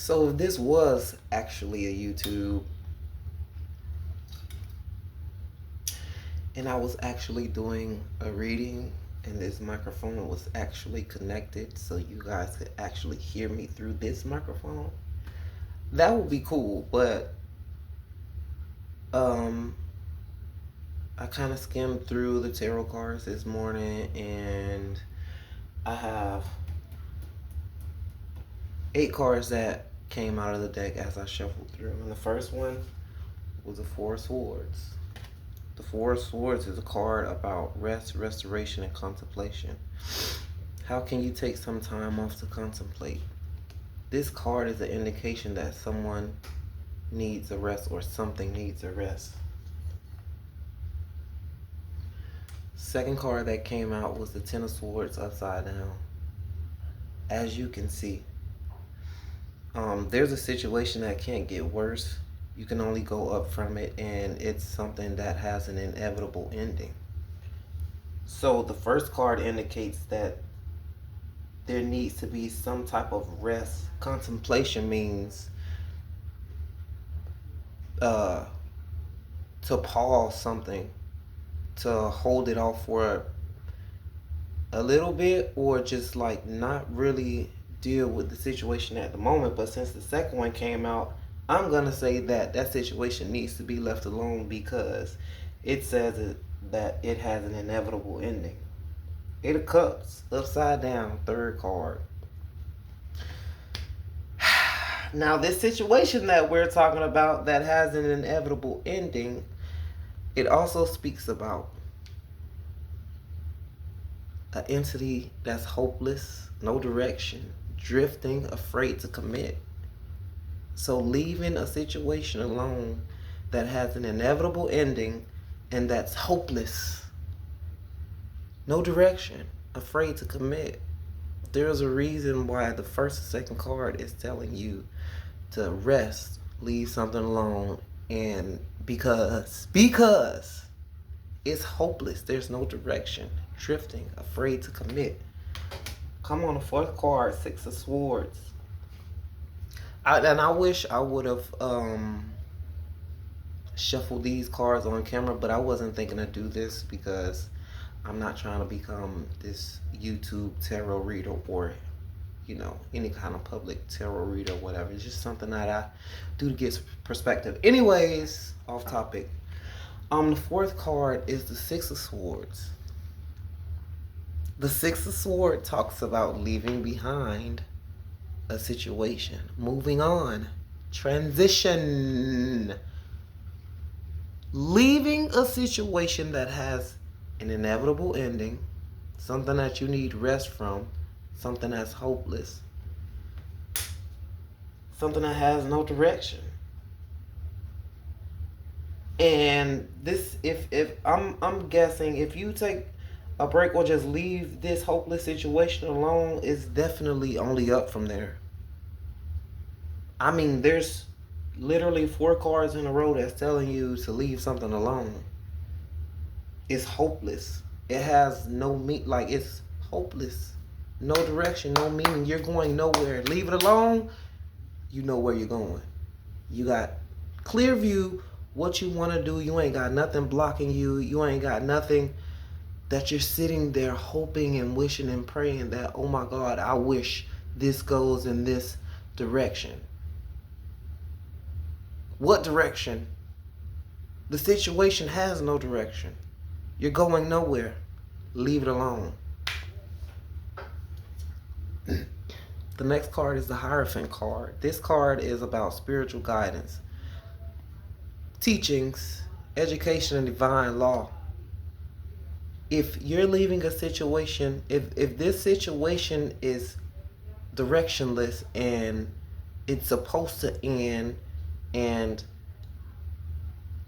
So if this was actually a YouTube and I was actually doing a reading and this microphone was actually connected so you guys could actually hear me through this microphone, that would be cool. But um I kind of skimmed through the tarot cards this morning and I have 8 cards that came out of the deck as I shuffled through. And the first one was the Four of Swords. The Four of Swords is a card about rest, restoration, and contemplation. How can you take some time off to contemplate? This card is an indication that someone needs a rest or something needs a rest. Second card that came out was the Ten of Swords upside down. As you can see, there's a situation that can't get worse. You can only go up from it, and it's something that has an inevitable ending. So the first card indicates that there needs to be some type of rest. Contemplation means to pause something, to hold it off for a little bit, or just like not really deal with the situation at the moment. But since the second one came out, I'm gonna say that that situation needs to be left alone because it says that it has an inevitable ending. Eight of Cups, upside down, third card. Now, this situation that we're talking about that has an inevitable ending, it also speaks about an entity that's hopeless, no direction, drifting, afraid to commit. So leaving a situation alone that has an inevitable ending and that's hopeless, no direction, afraid to commit. There's a reason why the first and second card is telling you to rest, leave something alone, and because it's hopeless, there's no direction, drifting, afraid to commit. Come on, the fourth card, Six of Swords. And I wish I would have shuffled these cards on camera, but I wasn't thinking to do this because I'm not trying to become this YouTube tarot reader or, any kind of public tarot reader or whatever. It's just something that I do to get perspective. Anyways, off topic. The fourth card is the Six of Swords. The Six of Swords talks about leaving behind a situation, moving on, transition, leaving a situation that has an inevitable ending, something that you need rest from, something that's hopeless, something that has no direction. And this, if I'm guessing, if you take a break or just leave this hopeless situation alone, it's definitely only up from there. I mean, there's literally 4 cards in a row that's telling you to leave something alone. It's hopeless. It has no like it's hopeless. No direction, no meaning. You're going nowhere. Leave it alone. You know where you're going. You got clear view what you want to do. You ain't got nothing blocking you. You ain't got nothing that you're sitting there hoping and wishing and praying that, oh my God, I wish this goes in this direction. What direction? The situation has no direction. You're going nowhere. Leave it alone. The next card is the Hierophant card. This card is about spiritual guidance, teachings, education, and divine law. If you're leaving a situation, if this situation is directionless and it's supposed to end, and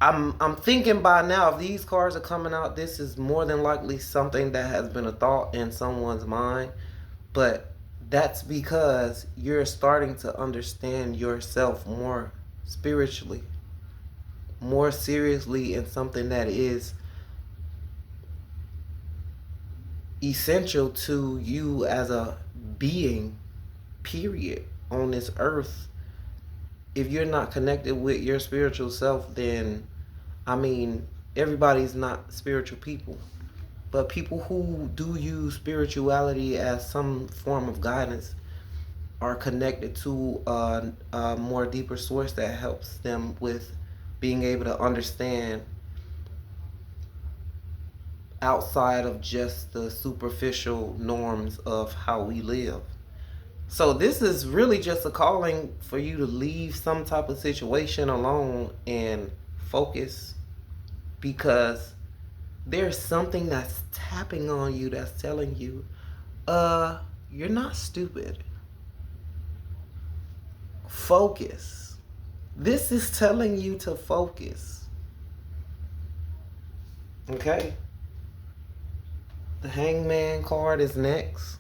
I'm thinking by now, if these cards are coming out, this is more than likely something that has been a thought in someone's mind. But that's because you're starting to understand yourself more spiritually, more seriously, in something that is essential to you as a being, period, on this earth. if you're not connected with your spiritual self, then I mean, everybody's not spiritual people. But people who do use spirituality as some form of guidance are connected to a more deeper source that helps them with being able to understand outside of just the superficial norms of how we live. So this is really just a calling for you to leave some type of situation alone and focus, because there's something that's tapping on you that's telling you, you're not stupid. Focus. This is telling you to focus. Okay? The Hangman card is next.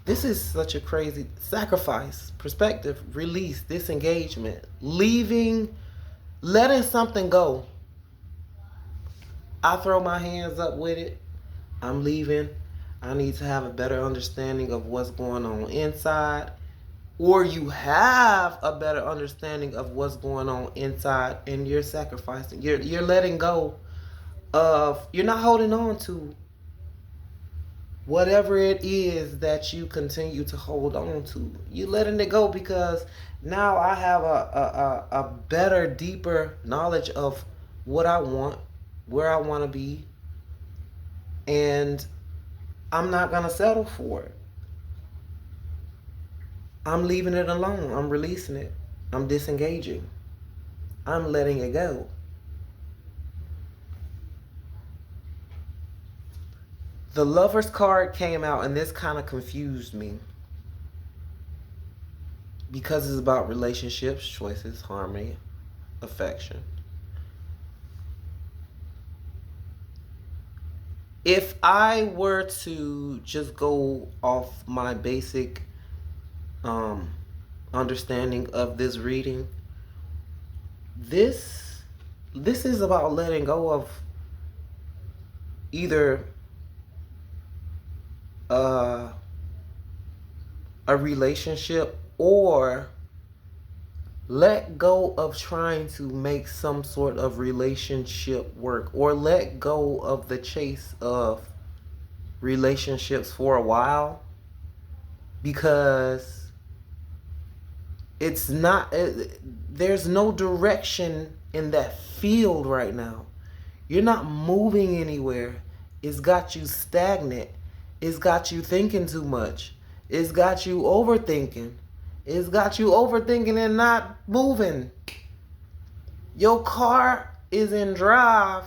This is such a crazy sacrifice, perspective, release, disengagement, leaving, letting something go. I throw my hands up with it. I'm leaving. I need to have a better understanding of what's going on inside. Or you have a better understanding of what's going on inside, and you're sacrificing. You're letting go of, you're not holding on to whatever it is that you continue to hold on to. You're letting it go because now I have a better, deeper knowledge of what I want, where I want to be, and I'm not going to settle for it. I'm leaving it alone. I'm releasing it. I'm disengaging. I'm letting it go. The Lover's card came out, and this kind of confused me because it's about relationships, choices, harmony, affection. If I were to just go off my basic understanding of this reading, this is about letting go of either a relationship, or let go of trying to make some sort of relationship work, or let go of the chase of relationships for a while, because it's not, there's no direction in that field right now. You're not moving anywhere. It's got you stagnant. It's got you thinking too much. It's got you overthinking. It's got you overthinking and not moving. Your car is in drive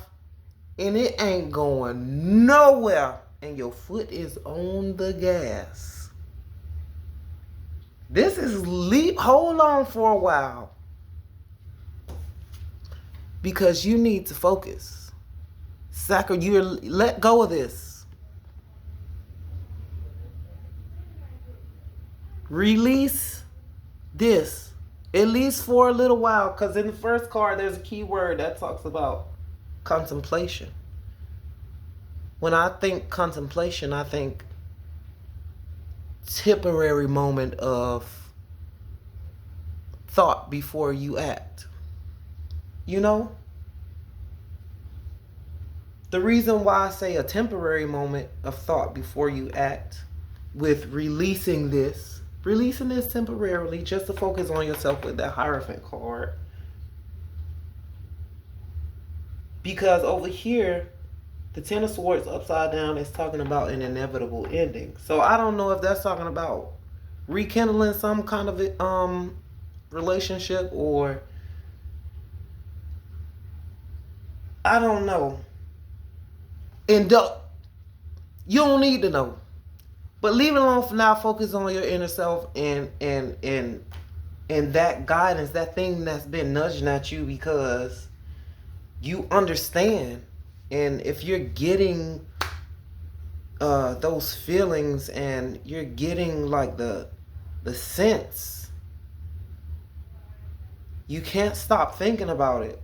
and it ain't going nowhere, and your foot is on the gas. This is hold on for a while, because you need to focus. You let go of this. Release this, at least for a little while, because in the first card there's a key word that talks about contemplation. When I think contemplation, I think temporary moment of thought before you act. You know? The reason why I say a temporary moment of thought before you act with releasing this temporarily, just to focus on yourself with that Hierophant card. Because over here, the Ten of Swords upside down is talking about an inevitable ending. So I don't know if that's talking about rekindling some kind of relationship, or I don't know. And you don't need to know. But leave it alone for now. Focus on your inner self and that guidance, that thing that's been nudging at you, because you understand. And if you're getting those feelings, and you're getting like the sense, you can't stop thinking about it.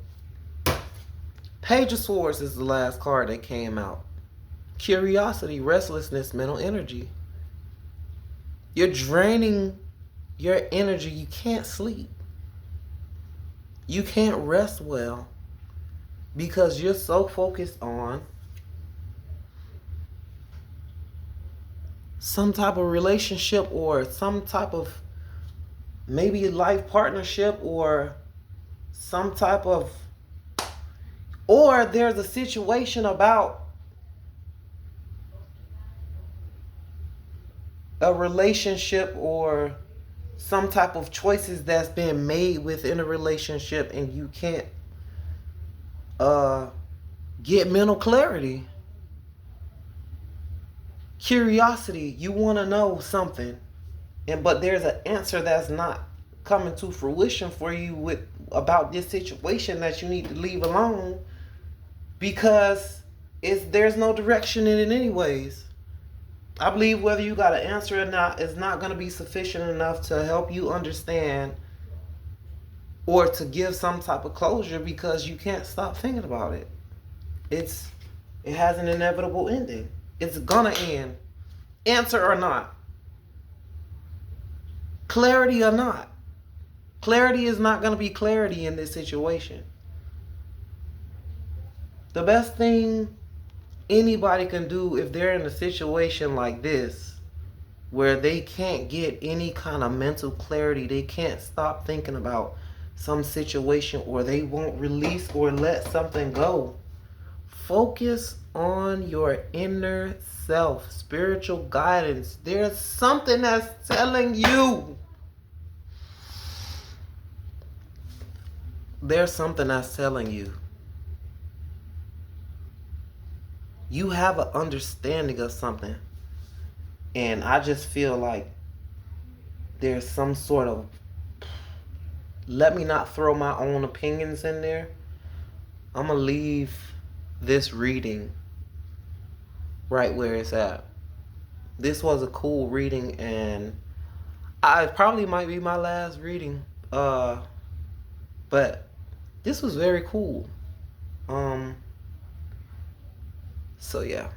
Page of Swords is the last card that came out. Curiosity, restlessness, mental energy. You're draining your energy, you can't sleep. You can't rest well because you're so focused on some type of relationship or some type of maybe life partnership or some type of, or there's a situation about a relationship or some type of choices that's been made within a relationship and you can't get mental clarity. Curiosity, you want to know something, but there's an answer that's not coming to fruition for you with about this situation that you need to leave alone because there's no direction in it anyways. I believe whether you got an answer or not is not going to be sufficient enough to help you understand or to give some type of closure because you can't stop thinking about it. It has an inevitable ending. It's gonna end. Answer or not. Clarity or not. Clarity is not gonna be clarity in this situation. The best thing anybody can do if they're in a situation like this where they can't get any kind of mental clarity, they can't stop thinking about some situation or they won't release or let something go. Focus on your inner self, spiritual guidance. There's something that's telling you. There's something that's telling you. You have an understanding of something. And I just feel like there's some sort of, let me not throw my own opinions in there. I'm going to leave this reading right where it's at. This was a cool reading and I probably might be my last reading. But this was very cool. So yeah.